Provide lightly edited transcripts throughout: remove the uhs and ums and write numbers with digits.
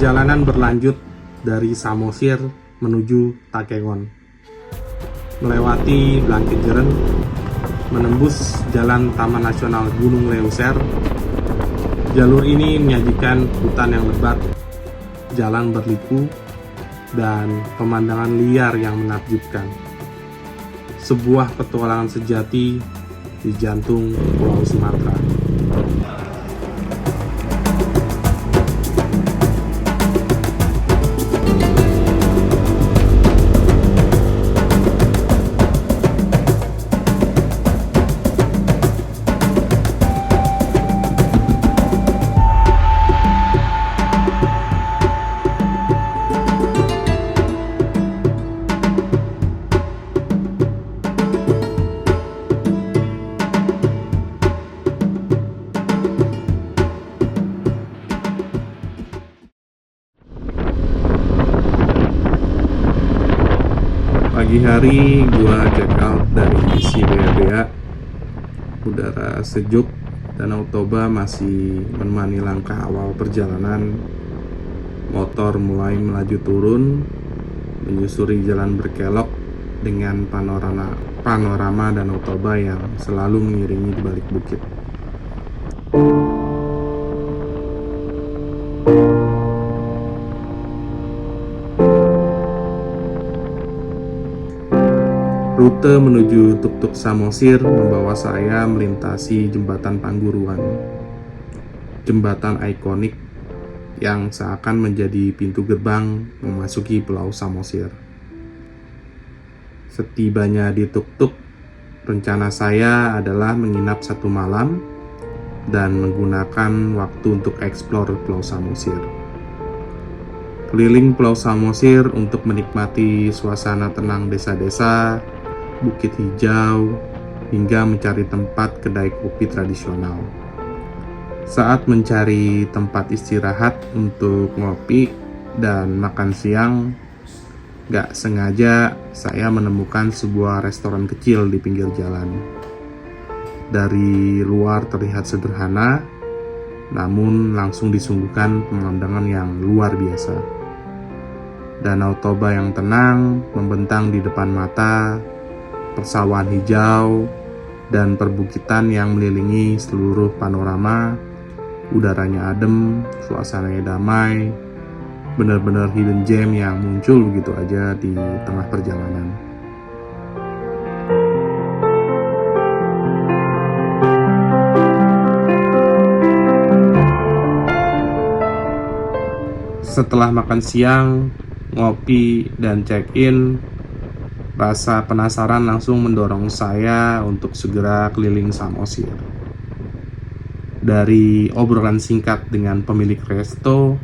Perjalanan berlanjut dari Samosir menuju Takengon, melewati Blankedjeren, menembus jalan Taman Nasional Gunung Leuser. Jalur ini menyajikan hutan yang lebat, jalan berliku, dan pemandangan liar yang menakjubkan. Sebuah petualangan sejati di jantung Pulau Sumatera. Pagi hari gua check out dari misi BA. Udara sejuk, Danau Toba masih menemani langkah awal perjalanan. Motor mulai melaju turun, menyusuri jalan berkelok dengan panorama Danau Toba yang selalu mengiringi di balik bukit. Rute menuju Tuk-Tuk Samosir membawa saya melintasi jembatan Pangguruan, jembatan ikonik yang seakan menjadi pintu gerbang memasuki Pulau Samosir. Setibanya di Tuk-Tuk, rencana saya adalah menginap 1 malam dan menggunakan waktu untuk eksplor Pulau Samosir. Keliling Pulau Samosir untuk menikmati suasana tenang desa-desa, bukit hijau, hingga mencari tempat kedai kopi tradisional. Saat mencari tempat istirahat untuk ngopi dan makan siang, gak sengaja saya menemukan sebuah restoran kecil di pinggir jalan. Dari luar terlihat sederhana, namun langsung disuguhkan pemandangan yang luar biasa. Danau Toba yang tenang membentang di depan mata, persawahan hijau, dan perbukitan yang melilingi seluruh panorama. Udaranya adem, suasananya damai, benar-benar hidden gem yang muncul begitu aja di tengah perjalanan. Setelah makan siang, ngopi, dan check-in, rasa penasaran langsung mendorong saya untuk segera keliling Samosir. Dari obrolan singkat dengan pemilik resto,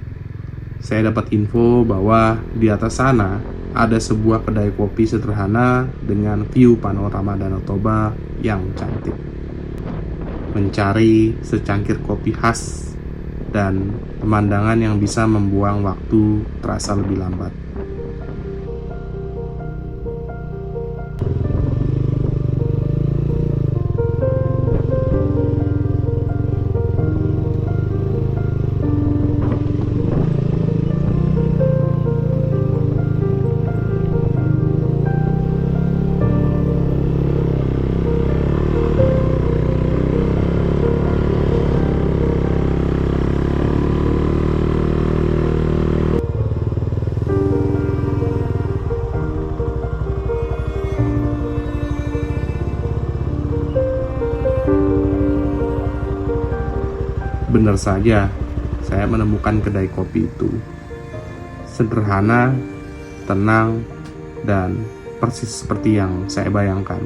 saya dapat info bahwa di atas sana ada sebuah kedai kopi sederhana dengan view panorama Danau Toba yang cantik. Mencari secangkir kopi khas dan pemandangan yang bisa membuang waktu terasa lebih lambat. Benar saja, saya menemukan kedai kopi itu. Sederhana, tenang, dan persis seperti yang saya bayangkan.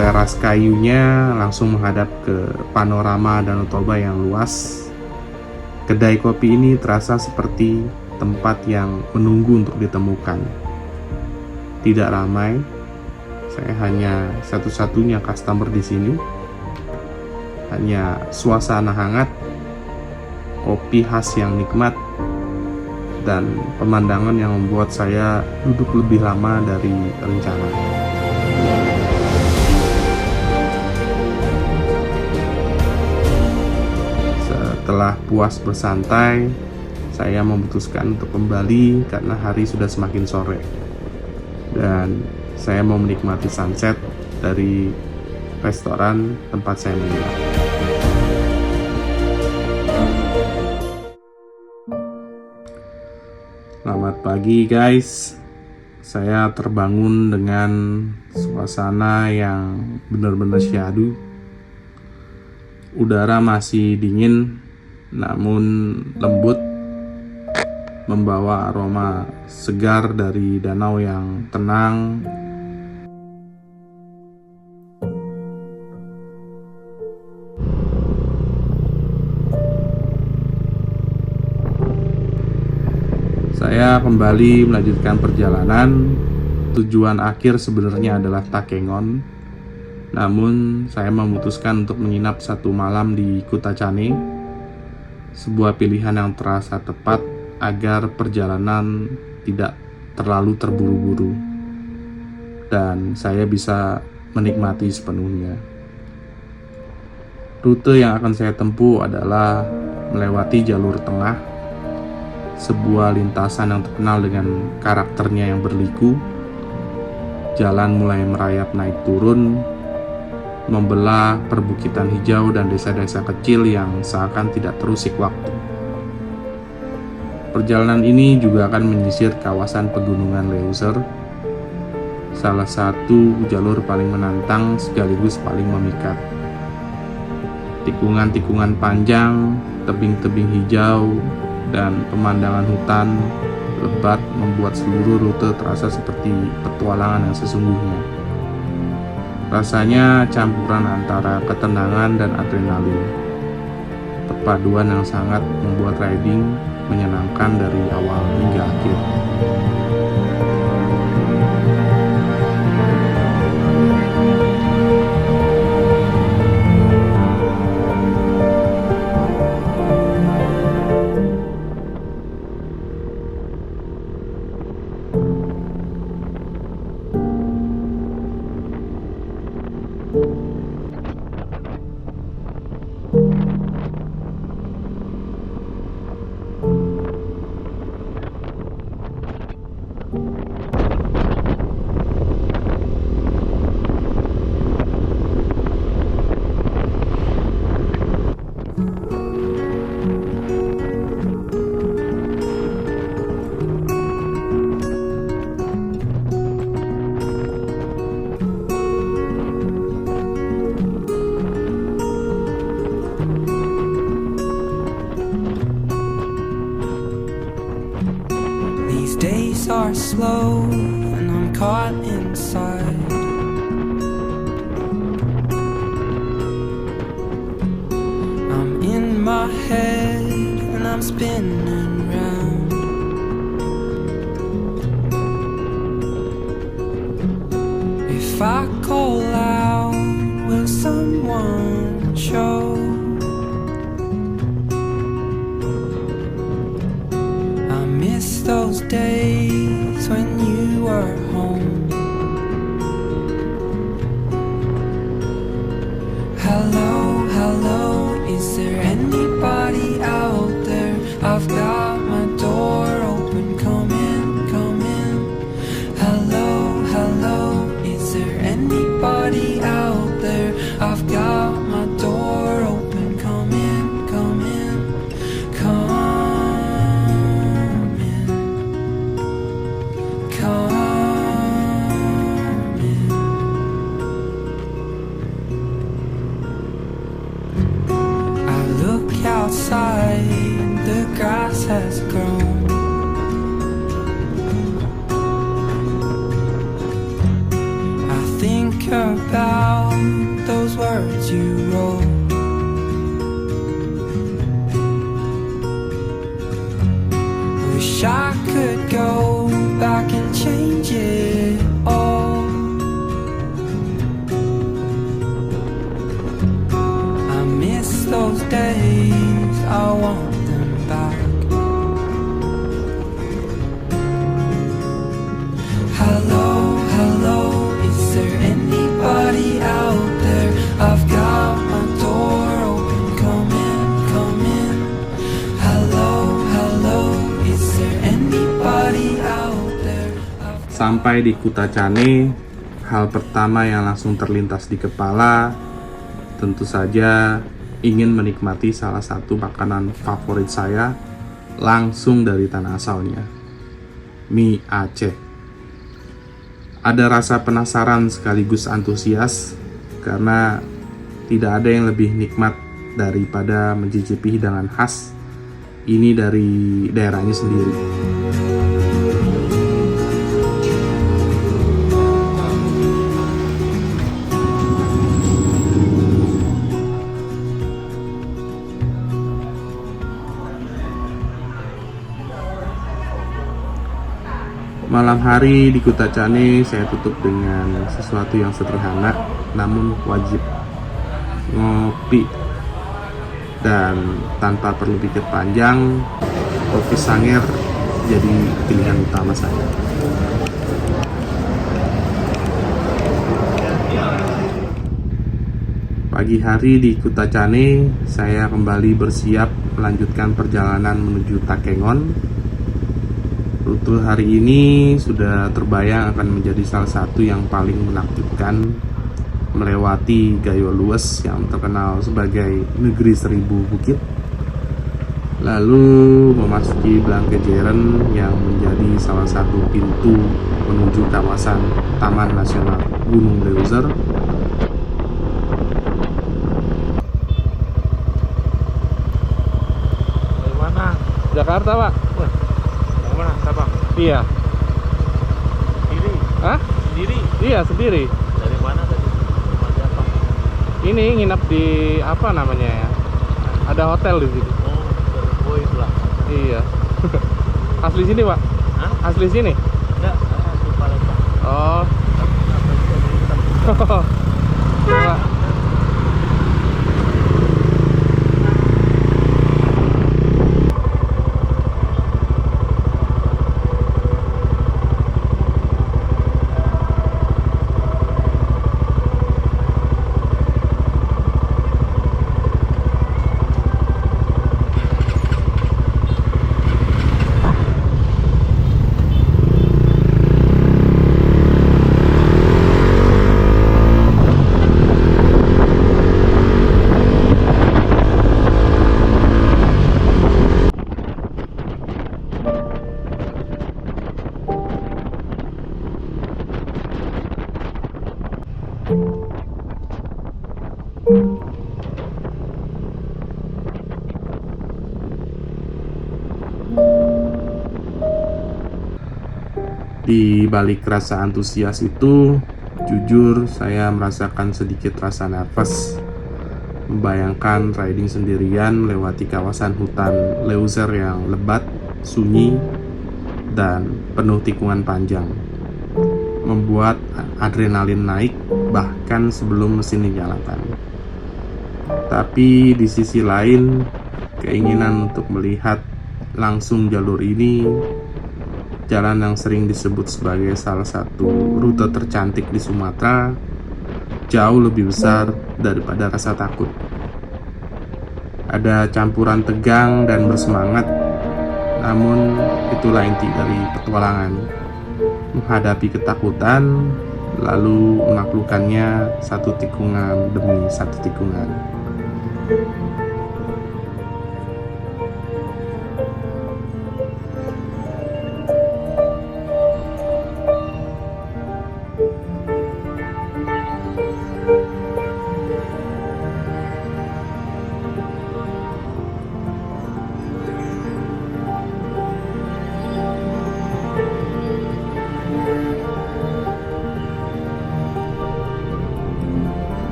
Teras kayunya langsung menghadap ke panorama Danau Toba yang luas. Kedai kopi ini terasa seperti tempat yang menunggu untuk ditemukan. Tidak ramai, saya hanya satu-satunya customer di sini. Hanya suasana hangat, kopi khas yang nikmat, dan pemandangan yang membuat saya duduk lebih lama dari rencana. Setelah puas bersantai, saya memutuskan untuk kembali karena hari sudah semakin sore. Dan saya mau menikmati sunset dari restoran tempat saya menginap. Selamat pagi guys. Saya terbangun dengan suasana yang benar-benar syahdu. Udara masih dingin namun lembut, membawa aroma segar dari danau yang tenang. Saya kembali melanjutkan perjalanan. Tujuan akhir sebenarnya adalah Takengon, namun saya memutuskan untuk menginap satu malam di Kutachane, sebuah pilihan yang terasa tepat agar perjalanan tidak terlalu terburu-buru dan saya bisa menikmati sepenuhnya. Rute yang akan saya tempuh adalah melewati jalur tengah, sebuah lintasan yang terkenal dengan karakternya yang berliku. Jalan mulai merayap naik turun, membelah perbukitan hijau dan desa-desa kecil yang seakan tidak terusik waktu. Perjalanan ini juga akan menyisir kawasan pegunungan Leuser, salah satu jalur paling menantang sekaligus paling memikat. Tikungan-tikungan panjang, tebing-tebing hijau, dan pemandangan hutan lebat membuat seluruh rute terasa seperti petualangan yang sesungguhnya. Rasanya campuran antara ketenangan dan adrenalin, perpaduan yang sangat membuat riding menyenangkan dari awal hingga akhir. Days are slow and I'm caught inside. I'm in my head and I'm spinning round. If I call out, will someone show? Those days when you were home. Hello, hello, is there anybody out there? I've got my door open, come in, come in. Hello, hello, is there anybody out there? I've got my door open, come in, come in, come. Outside, the grass has grown. I think about those words you wrote. Wish I could go back and change it all. I miss those days, I want them back. Hello, hello, is there anybody Sampai di Kutacane, hal pertama yang langsung terlintas di kepala tentu saja ingin menikmati salah satu makanan favorit saya langsung dari tanah asalnya, mie Aceh. Ada rasa penasaran sekaligus antusias karena tidak ada yang lebih nikmat daripada mencicipi hidangan khas ini dari daerahnya sendiri. Malam hari di Kutacane saya tutup dengan sesuatu yang sederhana namun wajib, ngopi. Dan tanpa perlu pikir panjang, kopi Sanger jadi pilihan utama saya. Pagi hari di Kutacane, saya kembali bersiap melanjutkan perjalanan menuju Takengon. Rute hari ini sudah terbayang akan menjadi salah satu yang paling menakjubkan, melewati Gayo Lues yang terkenal sebagai negeri seribu bukit, lalu memasuki Blangkejeren yang menjadi salah satu pintu menuju kawasan Taman Nasional Gunung Leuser. Dari mana? Jakarta, Pak. Dari mana? Sabang? Iya. Sendiri? Hah? Sendiri? Iya, sendiri. Dari mana tadi? Rumah siapa? Ini nginep di apa namanya ya? Ada hotel di sini. Oh, Terboy lah. Iya. Asli sini, Pak? Hah? Asli sini? Enggak, saya asli Palembang. Oh. Kenapa bisa jadi hitam? Pak. Di balik rasa antusias itu, jujur saya merasakan sedikit rasa nervous membayangkan riding sendirian melewati kawasan hutan Leuser yang lebat, sunyi, dan penuh tikungan panjang, membuat adrenalin naik bahkan sebelum mesin dinyalakan. Tapi di sisi lain, keinginan untuk melihat langsung jalur ini, jalan yang sering disebut sebagai salah satu rute tercantik di Sumatera, jauh lebih besar daripada rasa takut. Ada campuran tegang dan bersemangat, namun itulah inti dari petualangan. Menghadapi ketakutan, lalu menaklukkannya satu tikungan demi satu tikungan.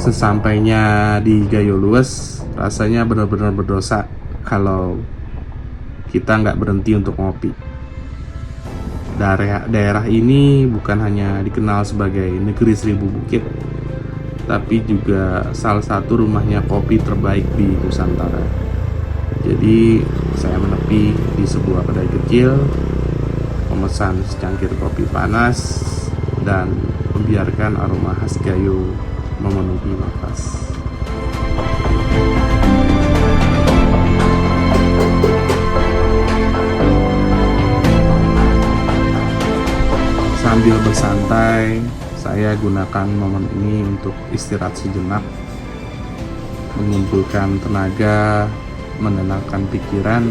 Sesampainya di Gayo Luwes, rasanya benar-benar berdosa kalau kita nggak berhenti untuk ngopi. Daerah ini bukan hanya dikenal sebagai negeri seribu bukit, tapi juga salah satu rumahnya kopi terbaik di Nusantara. Jadi saya menepi di sebuah kedai kecil, memesan secangkir kopi panas, dan membiarkan aroma khas Gayo memenuhi nafas. Sambil bersantai, saya gunakan momen ini untuk istirahat sejenak, mengumpulkan tenaga, menenangkan pikiran,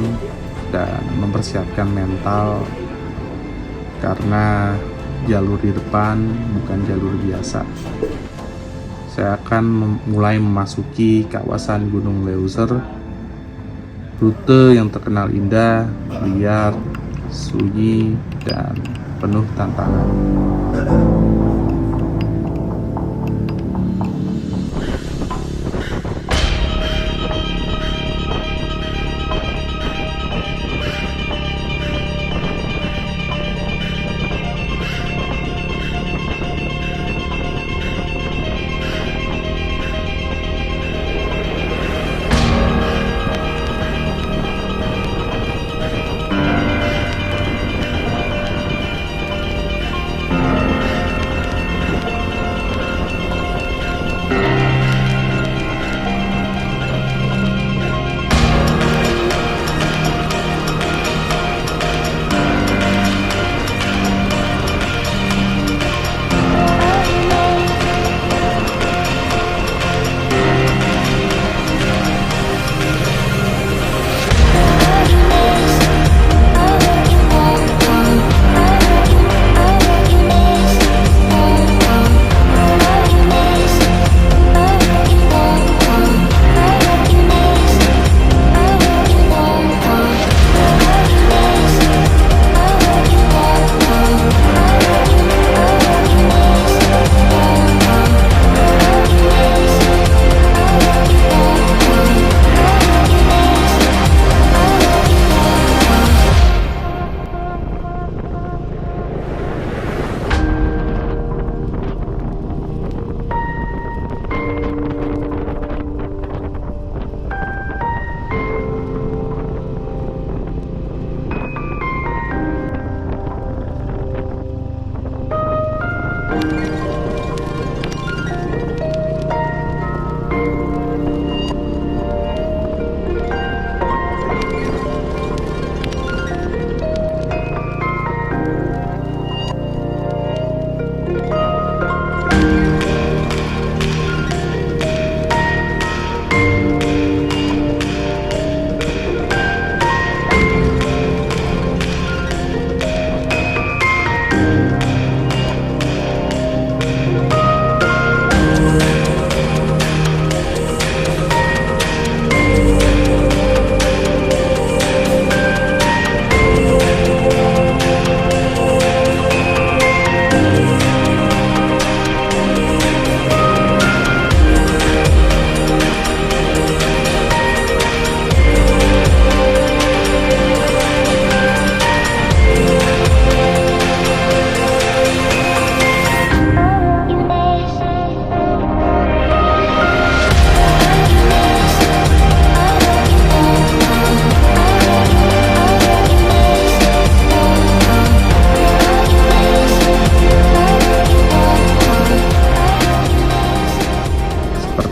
dan mempersiapkan mental, karena jalur di depan bukan jalur biasa. Saya akan mulai memasuki kawasan Gunung Leuser, rute yang terkenal indah, liar, sunyi, dan penuh tantangan.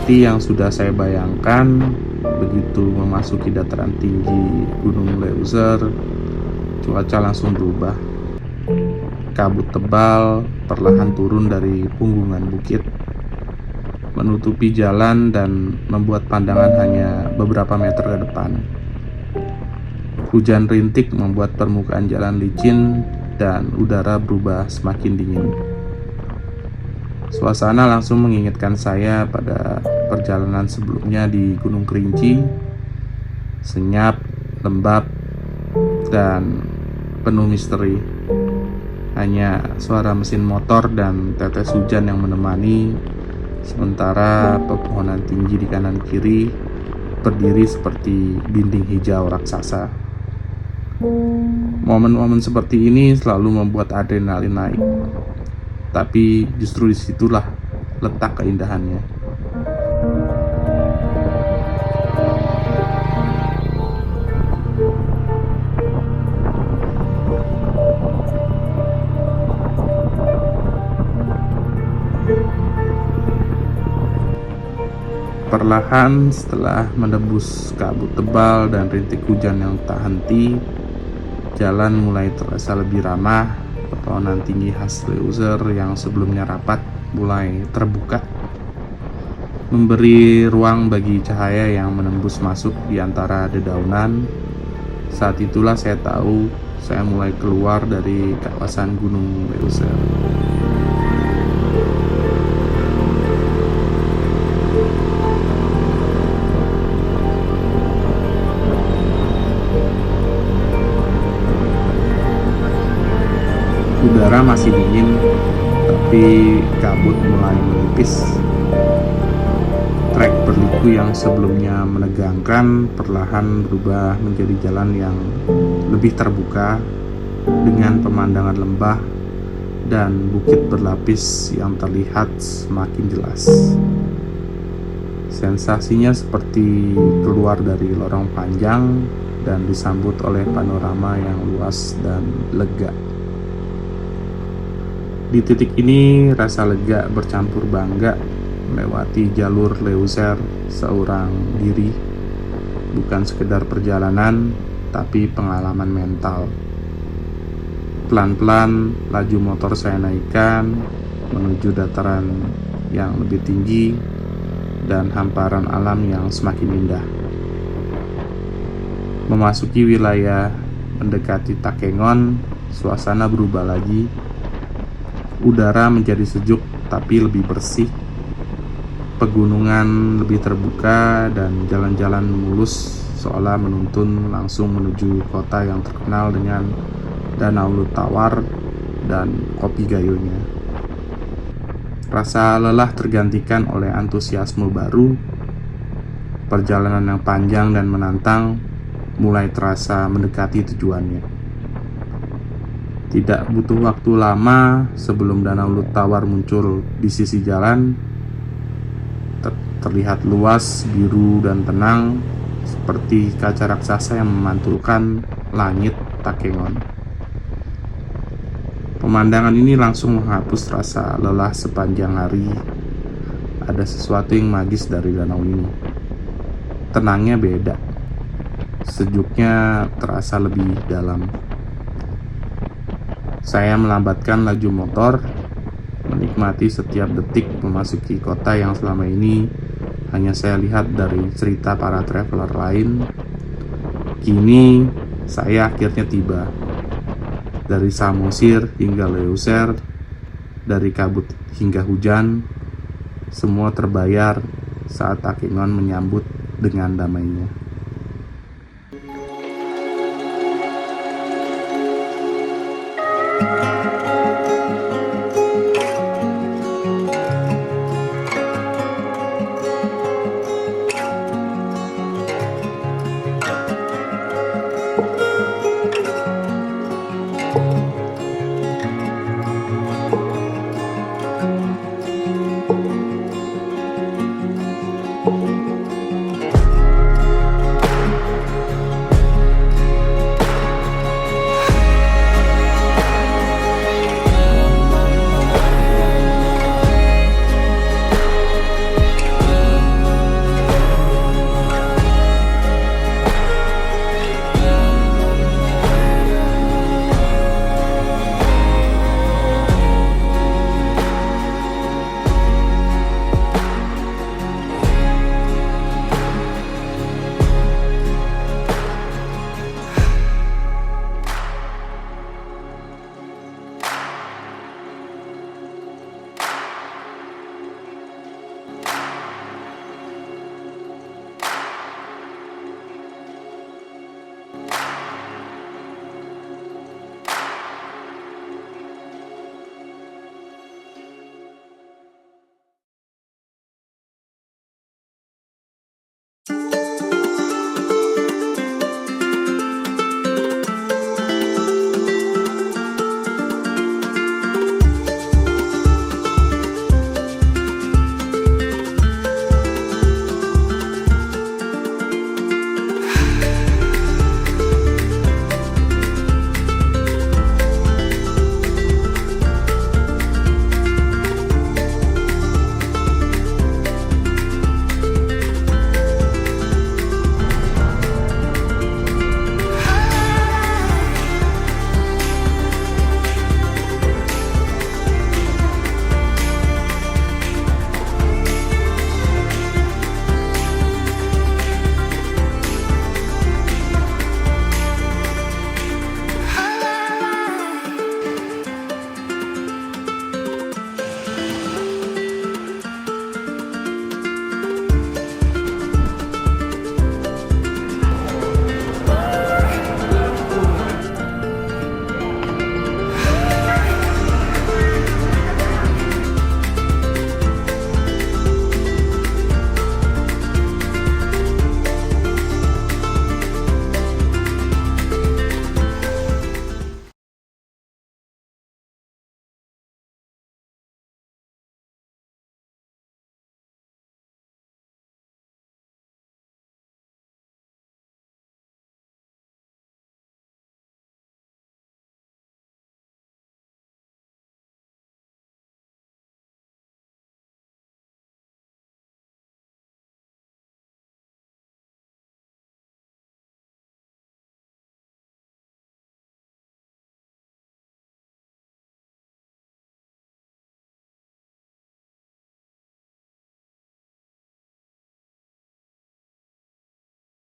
Seperti yang sudah saya bayangkan, begitu memasuki dataran tinggi Gunung Leuser, cuaca langsung berubah. Kabut tebal perlahan turun dari punggungan bukit, menutupi jalan dan membuat pandangan hanya beberapa meter ke depan. Hujan rintik membuat permukaan jalan licin dan udara berubah semakin dingin. Suasana langsung mengingatkan saya pada perjalanan sebelumnya di Gunung Kerinci, senyap, lembab, dan penuh misteri. Hanya suara mesin motor dan tetes hujan yang menemani sementara pepohonan tinggi di kanan kiri berdiri seperti dinding hijau raksasa. Momen-momen seperti ini selalu membuat adrenalin naik, tapi justru disitulah letak keindahannya. Perlahan setelah menembus kabut tebal dan rintik hujan yang tak henti, jalan mulai terasa lebih ramah. Pepohonan tinggi khas Leuser yang sebelumnya rapat mulai terbuka, memberi ruang bagi cahaya yang menembus masuk di antara dedaunan. Saat itulah saya tahu saya mulai keluar dari kawasan Gunung Leuser. Udara masih dingin, tapi kabut mulai menipis. Trek berliku yang sebelumnya menegangkan perlahan berubah menjadi jalan yang lebih terbuka dengan pemandangan lembah dan bukit berlapis yang terlihat semakin jelas. Sensasinya seperti keluar dari lorong panjang dan disambut oleh panorama yang luas dan lega. Di titik ini rasa lega bercampur bangga melewati jalur Leuser seorang diri, bukan sekedar perjalanan tapi pengalaman mental. Pelan-pelan laju motor saya naikkan menuju dataran yang lebih tinggi dan hamparan alam yang semakin indah. Memasuki wilayah mendekati Takengon, suasana berubah lagi. Udara menjadi sejuk tapi lebih bersih. Pegunungan lebih terbuka dan jalan-jalan mulus seolah menuntun langsung menuju kota yang terkenal dengan danau tawar dan kopi gayunya. Rasa lelah tergantikan oleh antusiasme baru. Perjalanan yang panjang dan menantang mulai terasa mendekati tujuannya. Tidak butuh waktu lama sebelum danau tawar muncul di sisi jalan. Terlihat luas, biru dan tenang, seperti kaca raksasa yang memantulkan langit Takengon. Pemandangan ini langsung menghapus rasa lelah sepanjang hari. Ada sesuatu yang magis dari danau ini. Tenangnya beda, sejuknya terasa lebih dalam. Saya melambatkan laju motor, menikmati setiap detik memasuki kota yang selama ini hanya saya lihat dari cerita para traveler lain. Kini saya akhirnya tiba. Dari Samosir hingga Leuser, dari kabut hingga hujan, semua terbayar saat Takengon menyambut dengan damainya.